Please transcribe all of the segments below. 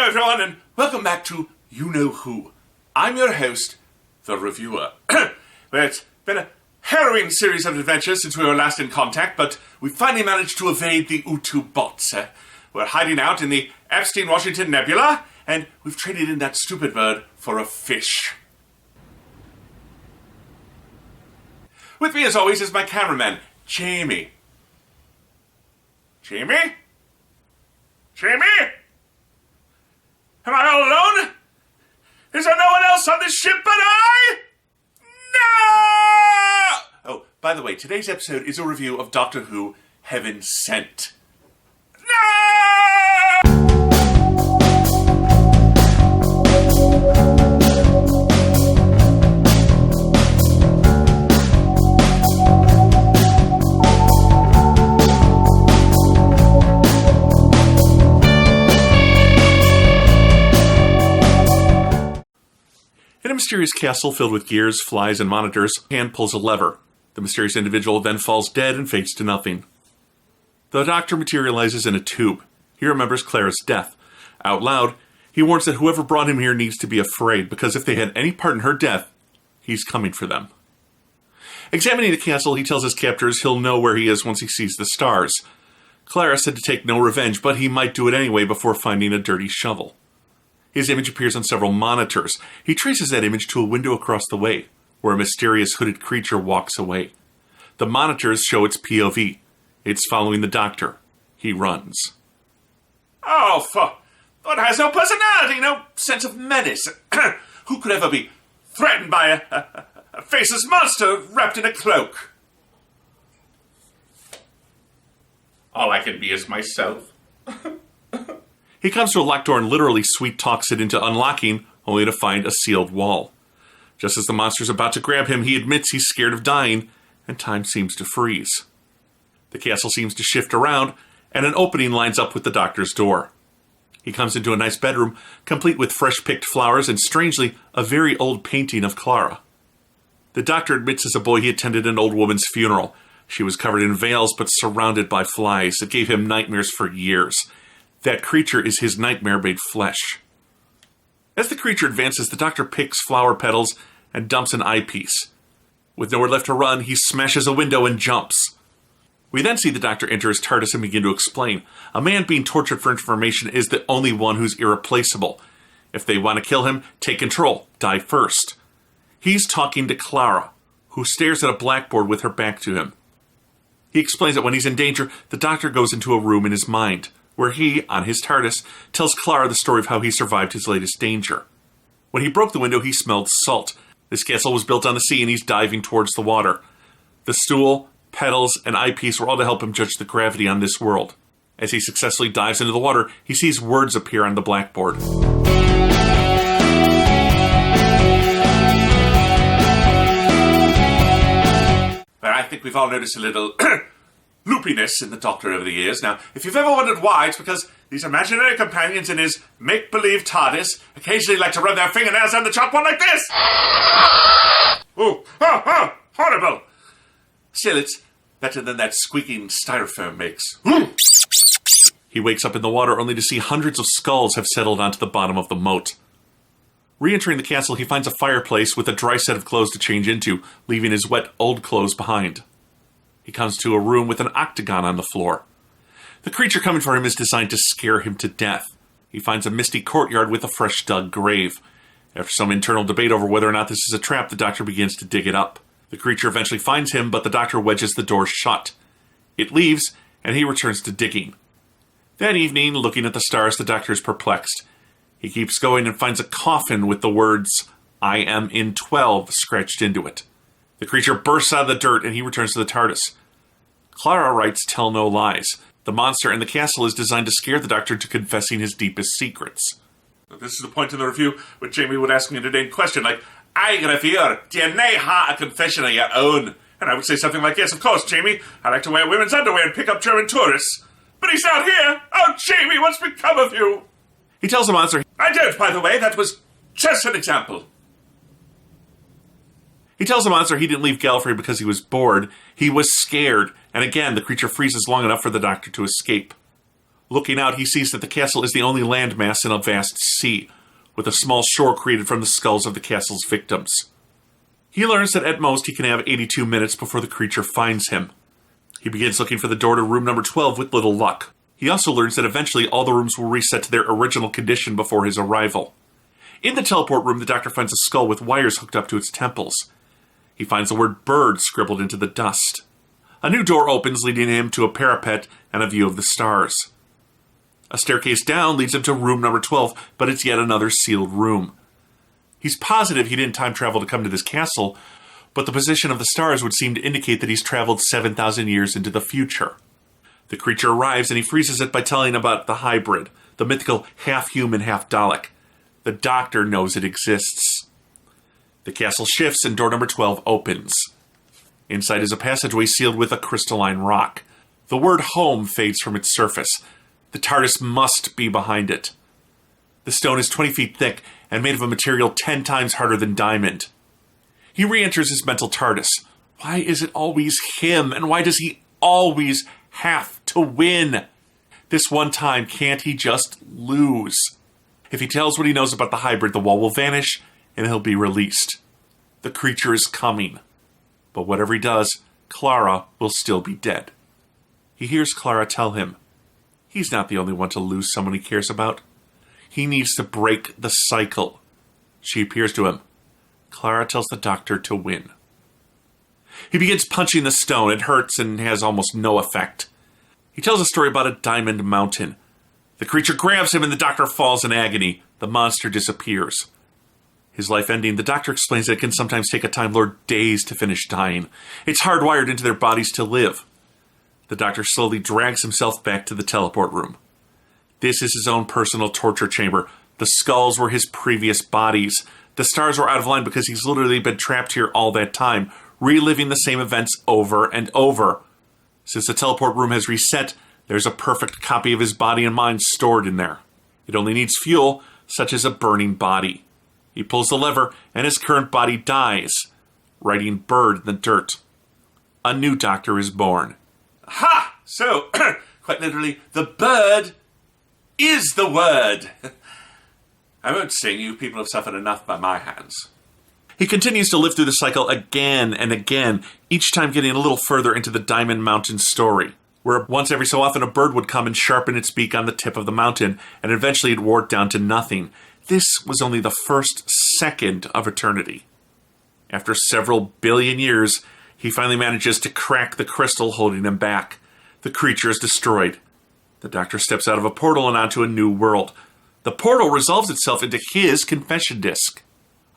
Hello everyone and welcome back to You Know Who. I'm your host, the reviewer. Well, it's been a harrowing series of adventures since we were last in contact, but we finally managed to evade the Utu bots. We're hiding out in the Epstein-Washington Nebula, and we've traded in that stupid bird for a fish. With me as always is my cameraman, Jamie. Jamie? Jamie? Am I all alone? Is there no one else on this ship but I? No! Oh, by the way, today's episode is a review of Doctor Who Heaven Sent. No! In a mysterious castle filled with gears, flies, and monitors, a hand pulls a lever. The mysterious individual then falls dead and fades to nothing. The Doctor materializes in a tube. He remembers Clara's death. Out loud, he warns that whoever brought him here needs to be afraid, because if they had any part in her death, he's coming for them. Examining the castle, he tells his captors he'll know where he is once he sees the stars. Clara said to take no revenge, but he might do it anyway before finding a dirty shovel. His image appears on several monitors. He traces that image to a window across the way, where a mysterious hooded creature walks away. The monitors show its POV. It's following the Doctor. He runs. Oh, but has no personality, no sense of menace. Who could ever be threatened by a faceless monster wrapped in a cloak? All I can be is myself. He comes to a locked door and literally sweet-talks it into unlocking, only to find a sealed wall. Just as the monster's about to grab him, he admits he's scared of dying, and time seems to freeze. The castle seems to shift around, and an opening lines up with the Doctor's door. He comes into a nice bedroom, complete with fresh-picked flowers and, strangely, a very old painting of Clara. The Doctor admits as a boy he attended an old woman's funeral. She was covered in veils but surrounded by flies. It gave him nightmares for years. That creature is his nightmare-made flesh. As the creature advances, the Doctor picks flower petals and dumps an eyepiece. With nowhere left to run, he smashes a window and jumps. We then see the Doctor enter his TARDIS and begin to explain. A man being tortured for information is the only one who's irreplaceable. If they want to kill him, take control. Die first. He's talking to Clara, who stares at a blackboard with her back to him. He explains that when he's in danger, the Doctor goes into a room in his mind, where he, on his TARDIS, tells Clara the story of how he survived his latest danger. When he broke the window, he smelled salt. This castle was built on the sea, and he's diving towards the water. The stool, petals, and eyepiece were all to help him judge the gravity on this world. As he successfully dives into the water, he sees words appear on the blackboard. But I think we've all noticed a little loopiness in the Doctor over the years. Now, if you've ever wondered why, it's because these imaginary companions in his make-believe TARDIS occasionally like to rub their fingernails down the chalk one like this. Ooh, horrible. Still, it's better than that squeaking styrofoam makes. He wakes up in the water only to see hundreds of skulls have settled onto the bottom of the moat. Re-entering the castle, he finds a fireplace with a dry set of clothes to change into, leaving his wet old clothes behind. He comes to a room with an octagon on the floor. The creature coming for him is designed to scare him to death. He finds a misty courtyard with a fresh dug grave. After some internal debate over whether or not this is a trap, the Doctor begins to dig it up. The creature eventually finds him, but the Doctor wedges the door shut. It leaves, and he returns to digging. That evening, looking at the stars, the Doctor is perplexed. He keeps going and finds a coffin with the words, "I am in 12, scratched into it. The creature bursts out of the dirt, and he returns to the TARDIS. Clara writes, "Tell no lies." The monster in the castle is designed to scare the Doctor into confessing his deepest secrets. This is the point in the review where Jamie would ask me an inane question like, "Aye, reviewer, do you nae ha a confession of your own?" And I would say something like, "Yes, of course, Jamie. I like to wear women's underwear and pick up German tourists. But he's not here! Oh, Jamie, what's become of you?" He tells the monster, "I don't, by the way, that was just an example." He tells the monster he didn't leave Gallifrey because he was bored. He was scared, and again, the creature freezes long enough for the Doctor to escape. Looking out, he sees that the castle is the only landmass in a vast sea, with a small shore created from the skulls of the castle's victims. He learns that at most he can have 82 minutes before the creature finds him. He begins looking for the door to room number 12 with little luck. He also learns that eventually all the rooms will reset to their original condition before his arrival. In the teleport room, the doctor finds a skull with wires hooked up to its temples. He finds the word bird scribbled into the dust. A new door opens, leading him to a parapet and a view of the stars. A staircase down leads him to room number 12, but it's yet another sealed room. He's positive he didn't time travel to come to this castle, but the position of the stars would seem to indicate that he's traveled 7,000 years into the future. The creature arrives and he freezes it by telling about the hybrid, the mythical half-human, half-Dalek. The doctor knows it exists. The castle shifts and door number 12 opens. Inside is a passageway sealed with a crystalline rock. The word home fades from its surface. The TARDIS must be behind it. The stone is 20 feet thick and made of a material 10 times harder than diamond. He re-enters his mental TARDIS. Why is it always him? And why does he always have to win? This one time, can't he just lose? If he tells what he knows about the hybrid, the wall will vanish and he'll be released. The creature is coming. But whatever he does, Clara will still be dead. He hears Clara tell him, he's not the only one to lose someone he cares about. He needs to break the cycle. She appears to him. Clara tells the doctor to win. He begins punching the stone. It hurts and has almost no effect. He tells a story about a diamond mountain. The creature grabs him and the doctor falls in agony. The monster disappears. His life ending, the doctor explains that it can sometimes take a Time Lord days to finish dying. It's hardwired into their bodies to live. The doctor slowly drags himself back to the teleport room. This is his own personal torture chamber. The skulls were his previous bodies. The stars were out of line because he's literally been trapped here all that time, reliving the same events over and over. Since the teleport room has reset, there's a perfect copy of his body and mind stored in there. It only needs fuel, such as a burning body. He pulls the lever, and his current body dies, writing bird in the dirt. A new doctor is born. Ha! So, quite literally, the bird is the word. I won't sing, you people have suffered enough by my hands. He continues to live through the cycle again and again, each time getting a little further into the Diamond Mountain story, where once every so often a bird would come and sharpen its beak on the tip of the mountain, and eventually it wore it down to nothing. This was only the first second of eternity. After several billion years, he finally manages to crack the crystal holding him back. The creature is destroyed. The doctor steps out of a portal and onto a new world. The portal resolves itself into his confession disc.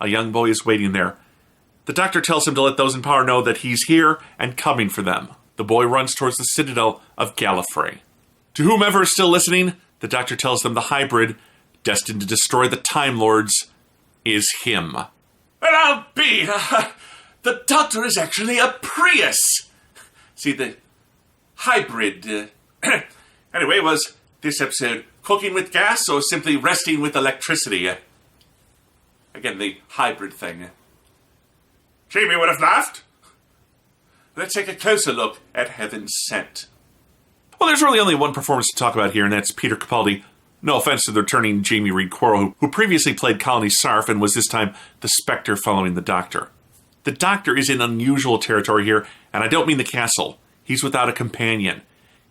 A young boy is waiting there. The doctor tells him to let those in power know that he's here and coming for them. The boy runs towards the citadel of Gallifrey. To whomever is still listening, the doctor tells them the hybrid, destined to destroy the Time Lords, is him. Well, I'll be. The doctor is actually a Prius. See, the hybrid. Anyway, was this episode cooking with gas or simply resting with electricity? Again, the hybrid thing. Jamie would have laughed. Let's take a closer look at Heaven Sent. Well, there's really only one performance to talk about here, and that's Peter Capaldi. No offense to the returning Jamie Reed Quarrel, who previously played Colony Sarf and was this time the Spectre following the Doctor. The Doctor is in unusual territory here, and I don't mean the castle. He's without a companion.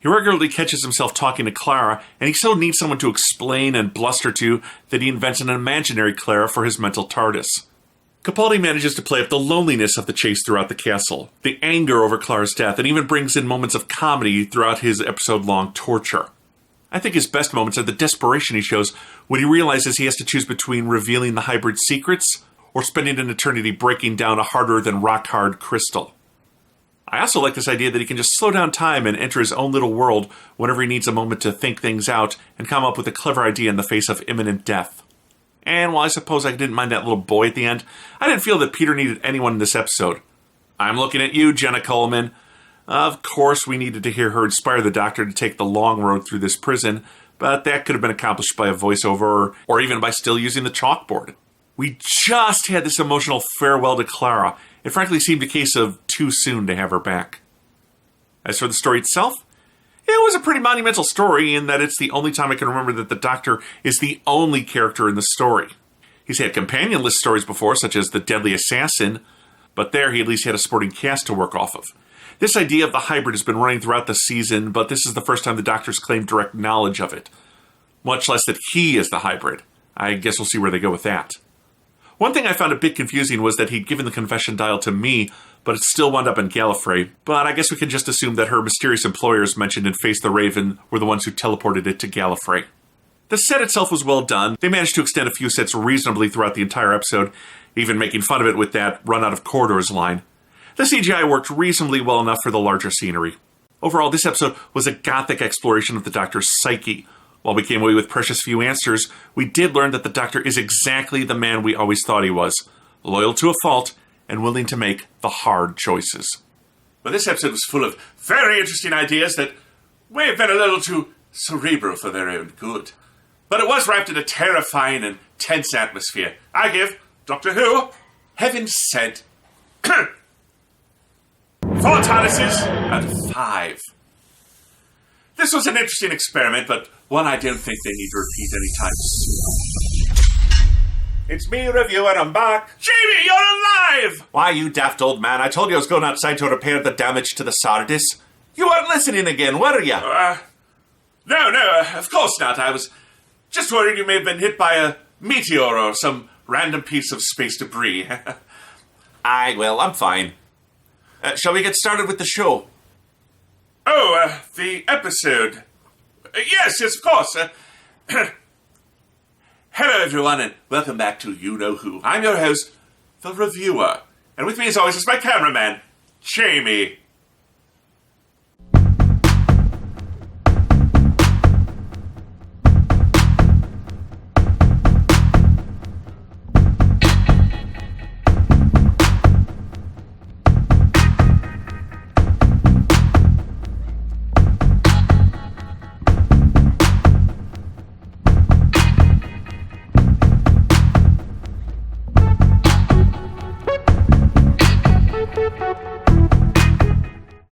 He regularly catches himself talking to Clara, and he so needs someone to explain and bluster to that he invents an imaginary Clara for his mental TARDIS. Capaldi manages to play up the loneliness of the chase throughout the castle, the anger over Clara's death, and even brings in moments of comedy throughout his episode-long torture. I think his best moments are the desperation he shows when he realizes he has to choose between revealing the hybrid secrets or spending an eternity breaking down a harder-than-rock-hard crystal. I also like this idea that he can just slow down time and enter his own little world whenever he needs a moment to think things out and come up with a clever idea in the face of imminent death. And while I suppose I didn't mind that little boy at the end, I didn't feel that Peter needed anyone in this episode. I'm looking at you, Jenna Coleman. Of course we needed to hear her inspire the Doctor to take the long road through this prison, but that could have been accomplished by a voiceover or even by still using the chalkboard. We just had this emotional farewell to Clara. It frankly seemed a case of too soon to have her back. As for the story itself, It was a pretty monumental story in that it's the only time I can remember that the Doctor is the only character in the story. He's had companionless stories before, such as The Deadly Assassin, but there he at least had a supporting cast to work off of. This idea of the hybrid has been running throughout the season, but this is the first time the Doctor's claimed direct knowledge of it. Much less that he is the hybrid. I guess we'll see where they go with that. One thing I found a bit confusing was that he'd given the confession dial to me, but it still wound up in Gallifrey. But I guess we can just assume that her mysterious employers mentioned in Face the Raven were the ones who teleported it to Gallifrey. The set itself was well done. They managed to extend a few sets reasonably throughout the entire episode, even making fun of it with that run out of corridors line. The CGI worked reasonably well enough for the larger scenery. Overall, this episode was a gothic exploration of the Doctor's psyche. While we came away with precious few answers, we did learn that the Doctor is exactly the man we always thought he was. Loyal to a fault, and willing to make the hard choices. Well, this episode was full of very interesting ideas that may have been a little too cerebral for their own good. But it was wrapped in a terrifying and tense atmosphere. I give Doctor Who Heaven Sent 4 TARDISes out of 5. This was an interesting experiment, but one I don't think they need to repeat anytime soon. It's me, Reviewer, I'm back. Jamie, you're alive! Why, you daft old man, I told you I was going outside to repair the damage to the TARDIS. You weren't listening again, were you? No, of course not. I was just worried you may have been hit by a meteor or some random piece of space debris. Well, I'm fine. Shall we get started with the show? The episode. Yes, of course. Hello, everyone, and welcome back to You Know Who. I'm your host, the Reviewer. And with me, as always, is my cameraman, Jamie.